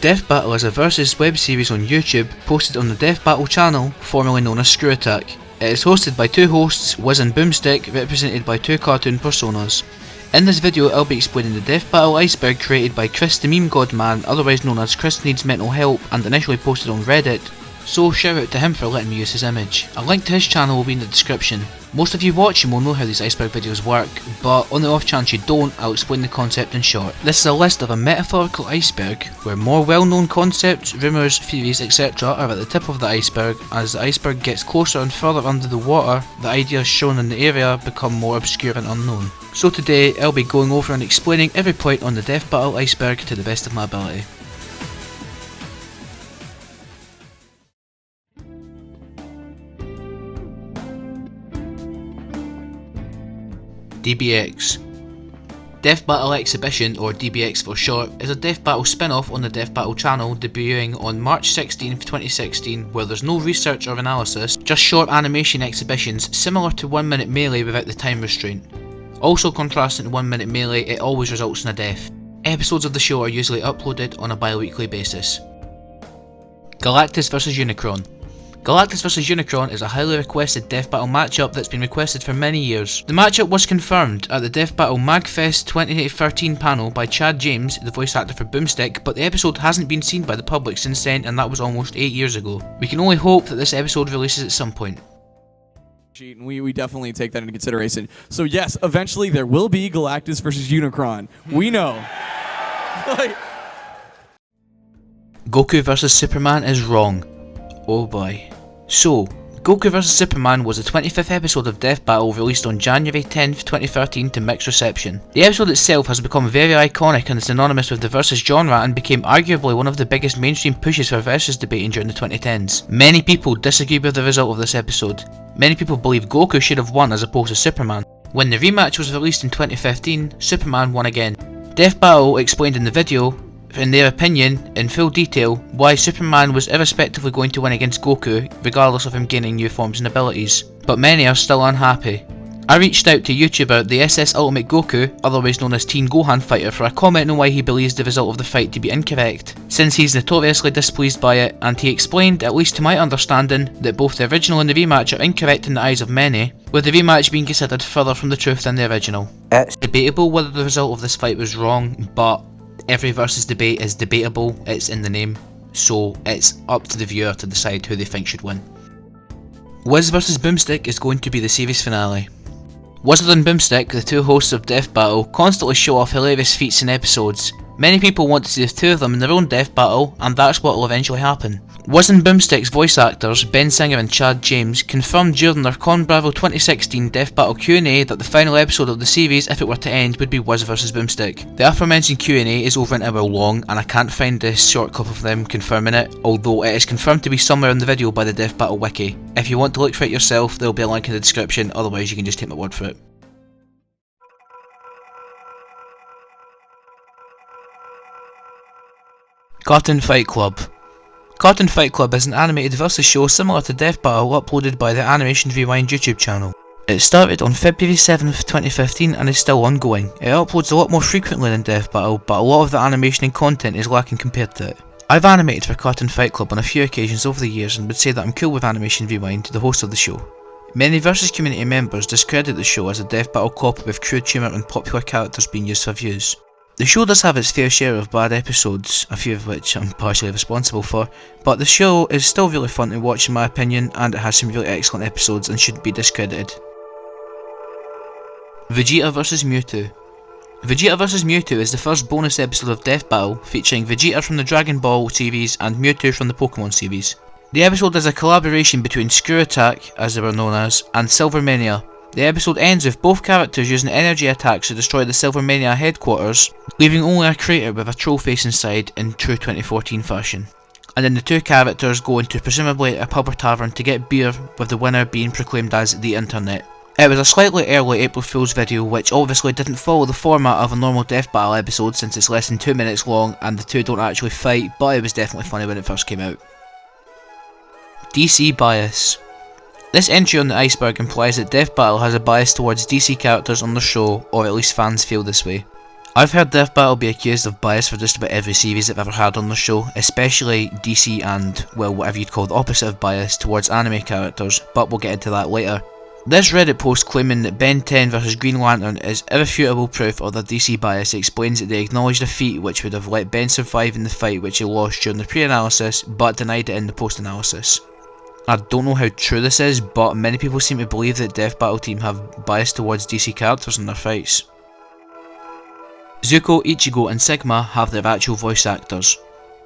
Death Battle is a versus web series on YouTube posted on the Death Battle channel, formerly known as ScrewAttack. It is hosted by two hosts, Wiz and Boomstick, represented by two cartoon personas. In this video I'll be explaining the Death Battle Iceberg created by Chris the Meme God Man, otherwise known as Chris Needs Mental Help, and initially posted on Reddit, so shout out to him for letting me use his image. A link to his channel will be in the description. Most of you watching will know how these Iceberg videos work, but on the off chance you don't, I'll explain the concept in short. This is a list of a metaphorical iceberg, where more well known concepts, rumours, theories etc. are at the tip of the iceberg. As the iceberg gets closer and further under the water, the ideas shown in the area become more obscure and unknown. So today I'll be going over and explaining every point on the Death Battle Iceberg to the best of my ability. DBX. Death Battle Exhibition, or DBX for short, is a Death Battle spin-off on the Death Battle channel, debuting on March 16, 2016, where there's no research or analysis, just short animation exhibitions similar to 1 Minute Melee without the time restraint. Also contrasting to 1 Minute Melee, it always results in a death. Episodes of the show are usually uploaded on a bi-weekly basis. Galactus Vs Unicron. Galactus vs Unicron is a highly requested Death Battle matchup that's been requested for many years. The matchup was confirmed at the Death Battle MagFest 2013 panel by Chad James, the voice actor for Boomstick, but the episode hasn't been seen by the public since then, and that was almost 8 years ago. We can only hope that this episode releases at some point. We definitely take that into consideration. So yes, eventually there will be Galactus vs Unicron. We know. Goku vs Superman is wrong. Oh boy. So, Goku vs Superman was the 25th episode of Death Battle, released on January 10th, 2013 to mixed reception. The episode itself has become very iconic and is synonymous with the versus genre, and became arguably one of the biggest mainstream pushes for versus debating during the 2010s. Many people disagree with the result of this episode. Many people believe Goku should have won as opposed to Superman. When the rematch was released in 2015, Superman won again. Death Battle explained in the video, in their opinion, in full detail, why Superman was irrespectively going to win against Goku, regardless of him gaining new forms and abilities. But many are still unhappy. I reached out to YouTuber the SS Ultimate Goku, otherwise known as Teen Gohan Fighter, for a comment on why he believes the result of the fight to be incorrect, since he's notoriously displeased by it, and he explained, at least to my understanding, that both the original and the rematch are incorrect in the eyes of many, with the rematch being considered further from the truth than the original. It's debatable whether the result of this fight was wrong, but every versus debate is debatable, it's in the name, so it's up to the viewer to decide who they think should win. Wiz vs Boomstick is going to be the series finale. Wizard and Boomstick, the two hosts of Death Battle, constantly show off hilarious feats in episodes. Many people want to see the two of them in their own Death Battle, and that's what will eventually happen. Wiz and Boomstick's voice actors, Ben Singer and Chad James, confirmed during their Con Bravo 2016 Death Battle Q&A that the final episode of the series, if it were to end, would be Wiz vs Boomstick. The aforementioned Q&A is over an hour long, and I can't find a short clip of them confirming it, although it is confirmed to be somewhere in the video by the Death Battle wiki. If you want to look for it yourself, there will be a link in the description, otherwise you can just take my word for it. Cartoon Fight Club. Cartoon Fight Club is an animated versus show similar to Death Battle, uploaded by the Animation Rewind YouTube channel. It started on February 7th, 2015 and is still ongoing. It uploads a lot more frequently than Death Battle, but a lot of the animation and content is lacking compared to it. I've animated for Cartoon Fight Club on a few occasions over the years, and would say that I'm cool with Animation Rewind, the host of the show. Many versus community members discredit the show as a Death Battle copy with crude humour and popular characters being used for views. The show does have its fair share of bad episodes, a few of which I'm partially responsible for, but the show is still really fun to watch in my opinion, and it has some really excellent episodes and shouldn't be discredited. Vegeta vs Mewtwo. Vegeta vs Mewtwo is the first bonus episode of Death Battle, featuring Vegeta from the Dragon Ball series and Mewtwo from the Pokemon series. The episode is a collaboration between ScrewAttack, as they were known as, and Silvermania. The episode ends with both characters using energy attacks to destroy the Silvermania headquarters, leaving only a crater with a troll face inside in true 2014 fashion. And then the two characters go into presumably a pub or tavern to get beer, with the winner being proclaimed as the Internet. It was a slightly early April Fool's video, which obviously didn't follow the format of a normal Death Battle episode since it's less than 2 minutes long and the two don't actually fight, but it was definitely funny when it first came out. DC bias. This entry on the iceberg implies that Death Battle has a bias towards DC characters on the show, or at least fans feel this way. I've heard Death Battle be accused of bias for just about every series they've ever had on the show, especially DC and, well, whatever you'd call the opposite of bias towards anime characters, but we'll get into that later. This Reddit post claiming that Ben 10 vs Green Lantern is irrefutable proof of their DC bias explains that they acknowledged a feat which would have let Ben survive in the fight which he lost during the pre-analysis, but denied it in the post-analysis. I don't know how true this is, but many people seem to believe that Death Battle team have bias towards DC characters in their fights. Zuko, Ichigo and Sigma have their actual voice actors.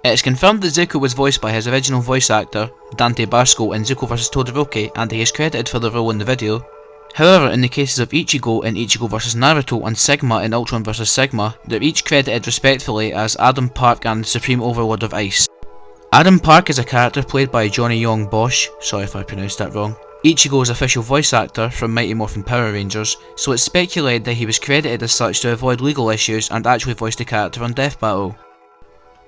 It is confirmed that Zuko was voiced by his original voice actor, Dante Basco in Zuko vs Todoroki, and he is credited for the role in the video. However, in the cases of Ichigo in Ichigo vs Naruto and Sigma in Ultron vs Sigma, they're each credited respectfully as Adam Park and the Supreme Overlord of Ice. Adam Park is a character played by Johnny Young Bosch, sorry if I pronounced that wrong. Ichigo's official voice actor from Mighty Morphin Power Rangers, so it's speculated that he was credited as such to avoid legal issues and actually voiced the character on Death Battle.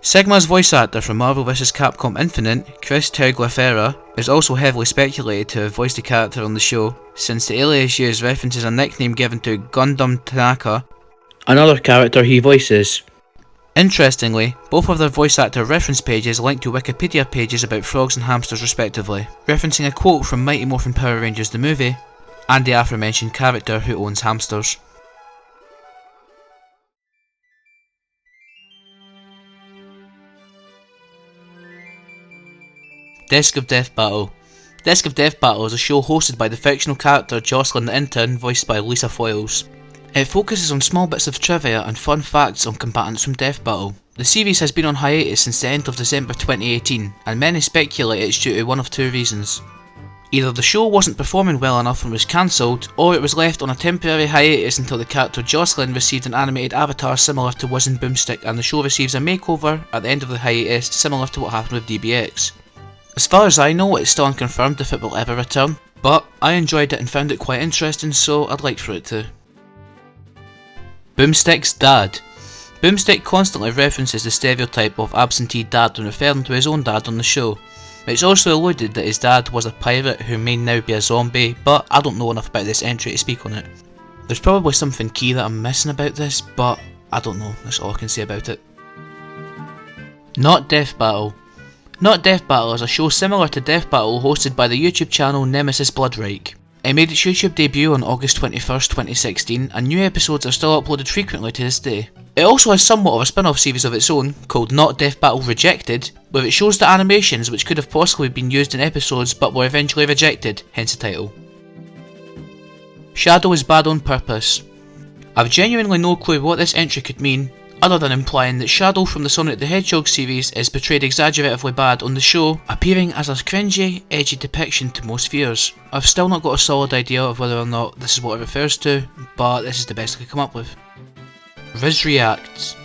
Sigma's voice actor from Marvel vs Capcom Infinite, Chris Tergliafera, is also heavily speculated to have voiced the character on the show, since the alias used references a nickname given to Gundam Tanaka, another character he voices. Interestingly, both of their voice actor reference pages link to Wikipedia pages about frogs and hamsters respectively, referencing a quote from Mighty Morphin Power Rangers the movie, and the aforementioned character who owns hamsters. Desk of Death Battle. Desk of Death Battle is a show hosted by the fictional character Jocelyn the Intern, voiced by Lisa Foyles. It focuses on small bits of trivia and fun facts on combatants from Death Battle. The series has been on hiatus since the end of December 2018, and many speculate it's due to one of two reasons. Either the show wasn't performing well enough and was cancelled, or it was left on a temporary hiatus until the character Jocelyn received an animated avatar similar to Wiz and Boomstick, and the show receives a makeover at the end of the hiatus similar to what happened with DBX. As far as I know, it's still unconfirmed if it will ever return, but I enjoyed it and found it quite interesting, so I'd like for it to. Boomstick's dad. Boomstick constantly references the stereotype of absentee dad when referring to his own dad on the show. It's also alluded that his dad was a pirate who may now be a zombie, but I don't know enough about this entry to speak on it. There's probably something key that I'm missing about this, but I don't know, that's all I can say about it. Not Death Battle. Not Death Battle is a show similar to Death Battle hosted by the YouTube channel Nemesis Bloodrike. It made its YouTube debut on August 21st, 2016, and new episodes are still uploaded frequently to this day. It also has somewhat of a spin-off series of its own, called Not Death Battle Rejected, where it shows the animations which could have possibly been used in episodes but were eventually rejected, hence the title. Shadow is bad on purpose. I've genuinely no clue what this entry could mean, other than implying that Shadow from the Sonic the Hedgehog series is portrayed exaggeratively bad on the show, appearing as a cringy, edgy depiction to most viewers. I've still not got a solid idea of whether or not this is what it refers to, but this is the best I could come up with. Riz Reacts.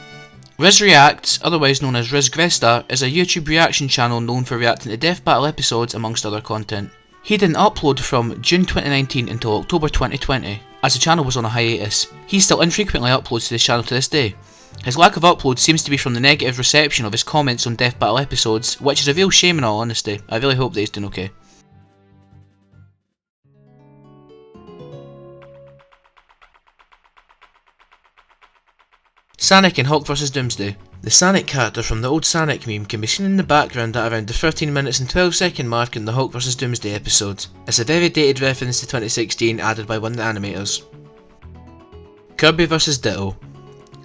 Riz Reacts, otherwise known as Riz Gresta, is a YouTube reaction channel known for reacting to Death Battle episodes amongst other content. He didn't upload from June 2019 until October 2020, as the channel was on a hiatus. He still infrequently uploads to this channel to this day. His lack of upload seems to be from the negative reception of his comments on Death Battle episodes, which is a real shame in all honesty. I really hope that he's doing okay. Sonic and Hulk vs Doomsday. The Sonic character from the old Sonic meme can be seen in the background at around the 13 minutes and 12 second mark in the Hulk vs Doomsday episode. It's a very dated reference to 2016 added by one of the animators. Kirby vs Ditto.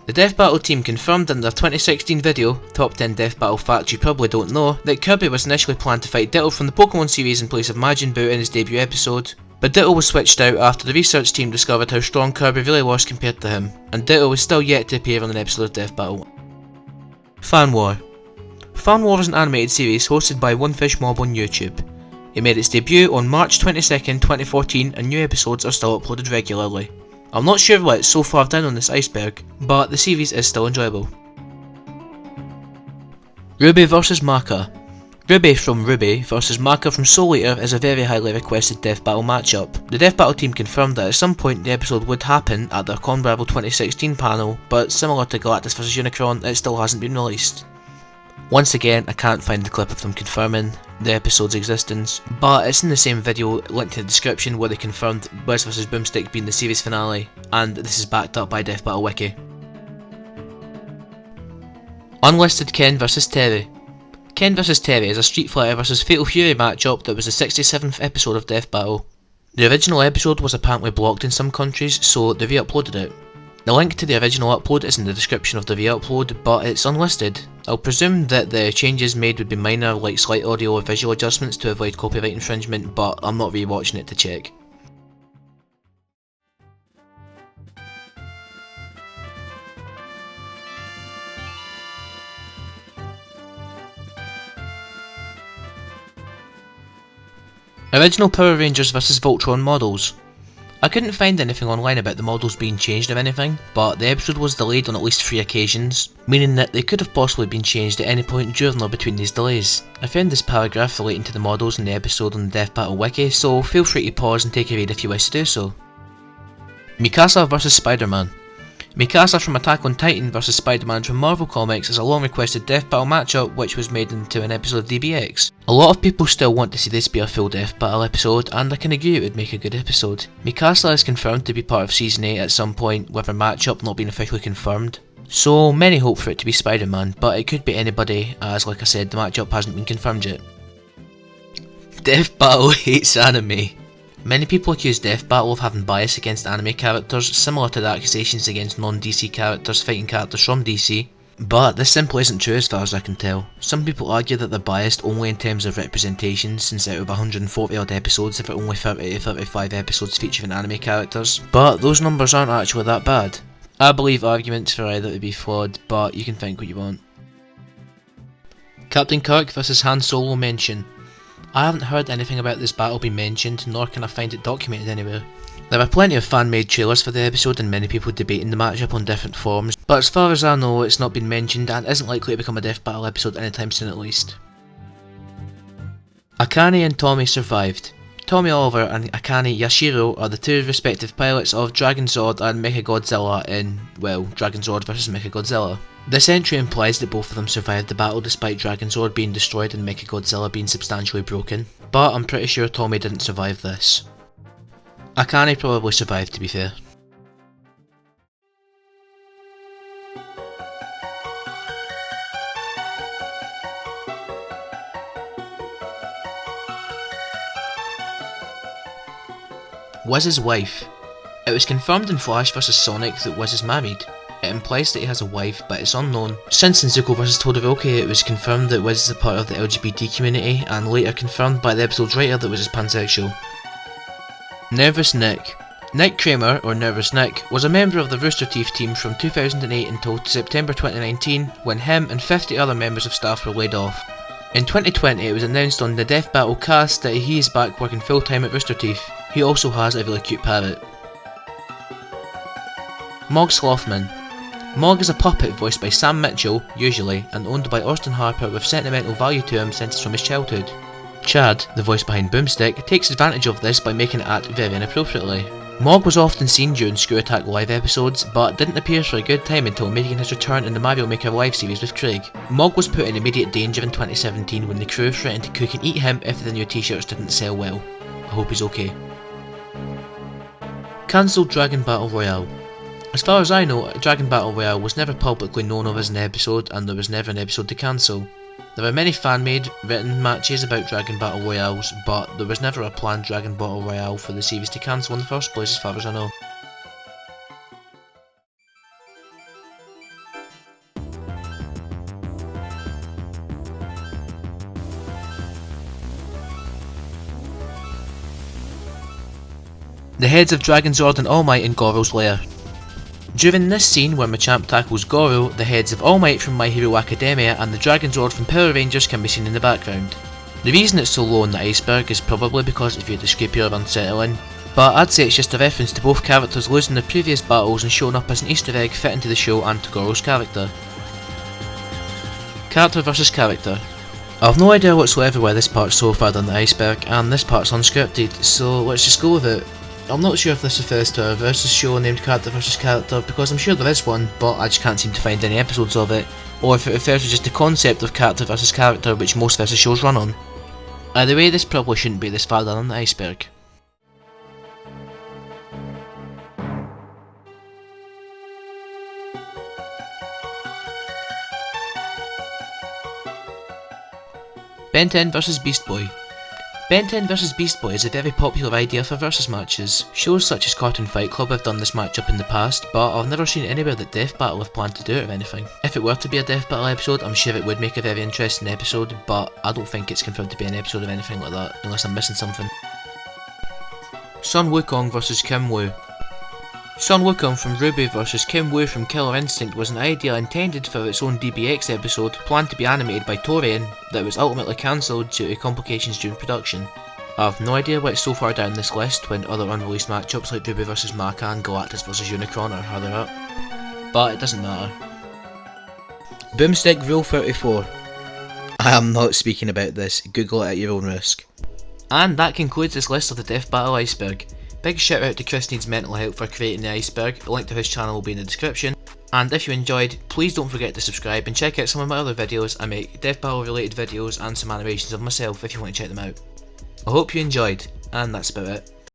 The Death Battle team confirmed in their 2016 video, Top 10 Death Battle Facts You Probably Don't Know, that Kirby was initially planned to fight Ditto from the Pokemon series in place of Majin Buu in his debut episode, but Ditto was switched out after the research team discovered how strong Kirby really was compared to him, and Ditto is still yet to appear on an episode of Death Battle. Fan War. Fan War is an animated series hosted by One Fish Mob on YouTube. It made its debut on March 22nd, 2014, and new episodes are still uploaded regularly. I'm not sure why it's so far down on this iceberg, but the series is still enjoyable. Ruby vs Maka. Ruby from Ruby vs Maka from Soul Eater is a very highly requested Death Battle matchup. The Death Battle team confirmed that at some point the episode would happen at their Conravel 2016 panel, but similar to Galactus Vs Unicron, it still hasn't been released. Once again, I can't find the clip of them confirming the episode's existence, but it's in the same video linked in the description where they confirmed Wiz vs Boomstick being the series finale, and this is backed up by Death Battle Wiki. Unlisted Ken vs Terry. Ken vs Terry is a Street Fighter vs Fatal Fury matchup that was the 67th episode of Death Battle. The original episode was apparently blocked in some countries, so they re-uploaded it. The link to the original upload is in the description of the re-upload, but it's unlisted. I'll presume that the changes made would be minor, like slight audio or visual adjustments to avoid copyright infringement, but I'm not re-watching it to check. Original Power Rangers vs Voltron models. I couldn't find anything online about the models being changed or anything, but the episode was delayed on at least 3 occasions, meaning that they could have possibly been changed at any point during or between these delays. I found this paragraph relating to the models in the episode on the Death Battle wiki, so feel free to pause and take a read if you wish to do so. Mikasa vs Spider-Man. Mikasa from Attack on Titan vs Spider-Man from Marvel Comics is a long requested Death Battle matchup which was made into an episode of DBX. A lot of people still want to see this be a full Death Battle episode, and I can agree it would make a good episode. Mikasa is confirmed to be part of Season 8 at some point, with her matchup not being officially confirmed. So many hope for it to be Spider-Man, but it could be anybody, as like I said, the matchup hasn't been confirmed yet. Death Battle hates anime. Many people accuse Death Battle of having bias against anime characters, similar to the accusations against non-DC characters fighting characters from DC. But this simply isn't true as far as I can tell. Some people argue that they're biased only in terms of representation, since out of 140 odd episodes there are only 30 to 35 episodes featuring anime characters. But those numbers aren't actually that bad. I believe arguments for either to be flawed, but you can think what you want. Captain Kirk vs Han Solo mention. I haven't heard anything about this battle being mentioned, nor can I find it documented anywhere. There are plenty of fan-made trailers for the episode and many people debating the matchup on different forums, but as far as I know it's not been mentioned and isn't likely to become a Death Battle episode anytime soon at least. Akane and Tommy survived. Tommy Oliver and Akane Yashiro are the two respective pilots of Dragonzord and Mechagodzilla in, well, Dragonzord vs Mechagodzilla. This entry implies that both of them survived the battle despite Dragonzord being destroyed and Mechagodzilla being substantially broken, but I'm pretty sure Tommy didn't survive this. Akane probably survived, to be fair. Wiz's wife. It was confirmed in Flash vs Sonic that Wiz is married. It implies that he has a wife, but it's unknown. Since in Zuko vs Todoroki it was confirmed that Wiz is a part of the LGBT community, and later confirmed by the episode's writer that Wiz is pansexual. Nervos Nick. Nick Kramer, or Nervos Nick, was a member of the RoosterTeeth team from 2008 until September 2019, when him and 50 other members of staff were laid off. In 2020 it was announced on the Death Battle cast that he is back working full time at RoosterTeeth. He also has a really cute parrot. Mog Slothman. Mog is a puppet voiced by Sam Mitchell, usually, and owned by Austin Harper with sentimental value to him since from his childhood. Chad, the voice behind Boomstick, takes advantage of this by making it act very inappropriately. Mog was often seen during ScrewAttack live episodes, but didn't appear for a good time until making his return in the Mario Maker live series with Craig. Mog was put in immediate danger in 2017 when the crew threatened to cook and eat him if the new t-shirts didn't sell well. I hope he's okay. Cancelled Dragon Battle Royale. As far as I know, Dragon Battle Royale was never publicly known of as an episode, and there was never an episode to cancel. There are many fan-made, written matches about Dragon Battle Royales, but there was never a planned Dragon Battle Royale for the series to cancel in the first place as far as I know. The heads of Dragonzord and All Might in Goro's lair. During this scene where Machamp tackles Goro, the heads of All Might from My Hero Academia and the Dragonzord from Power Rangers can be seen in the background. The reason it's so low on the Iceberg is probably because it viewed as creepy or unsettling, but I'd say it's just a reference to both characters losing their previous battles and showing up as an Easter egg fit into the show and to Goro's character. Character versus character. I've no idea whatsoever why this part's so far down the iceberg, and this part's unscripted, so let's just go with it. I'm not sure if this refers to a versus show named Character vs Character, because I'm sure there is one, but I just can't seem to find any episodes of it, or if it refers to just the concept of Character vs Character which most versus shows run on. Either way, this probably shouldn't be this far down on the iceberg. Ben 10 vs Beast Boy. Ben 10 vs Beast Boy is a very popular idea for versus matches. Shows such as Cartoon Fight Club have done this matchup in the past, but I've never seen anywhere that Death Battle have planned to do it or anything. If it were to be a Death Battle episode, I'm sure it would make a very interesting episode, but I don't think it's confirmed to be an episode of anything like that, unless I'm missing something. Sun Wukong vs Kim Woo. Sun Wukong from RWBY vs Kim Woo from Killer Instinct was an idea intended for its own DBX episode, planned to be animated by Torian, that was ultimately cancelled due to complications during production. I have no idea why it's so far down this list when other unreleased matchups like RWBY vs Maka and Galactus Vs Unicron are higher up, but it doesn't matter. Boomstick Rule 34. I am not speaking about this, Google it at your own risk. And that concludes this list of the Death Battle Iceberg. Big shout out to Chris Needs Mental Health for creating the Iceberg, a link to his channel will be in the description. And if you enjoyed, please don't forget to subscribe and check out some of my other videos. I make Death Battle related videos and some animations of myself if you want to check them out. I hope you enjoyed, and that's about it.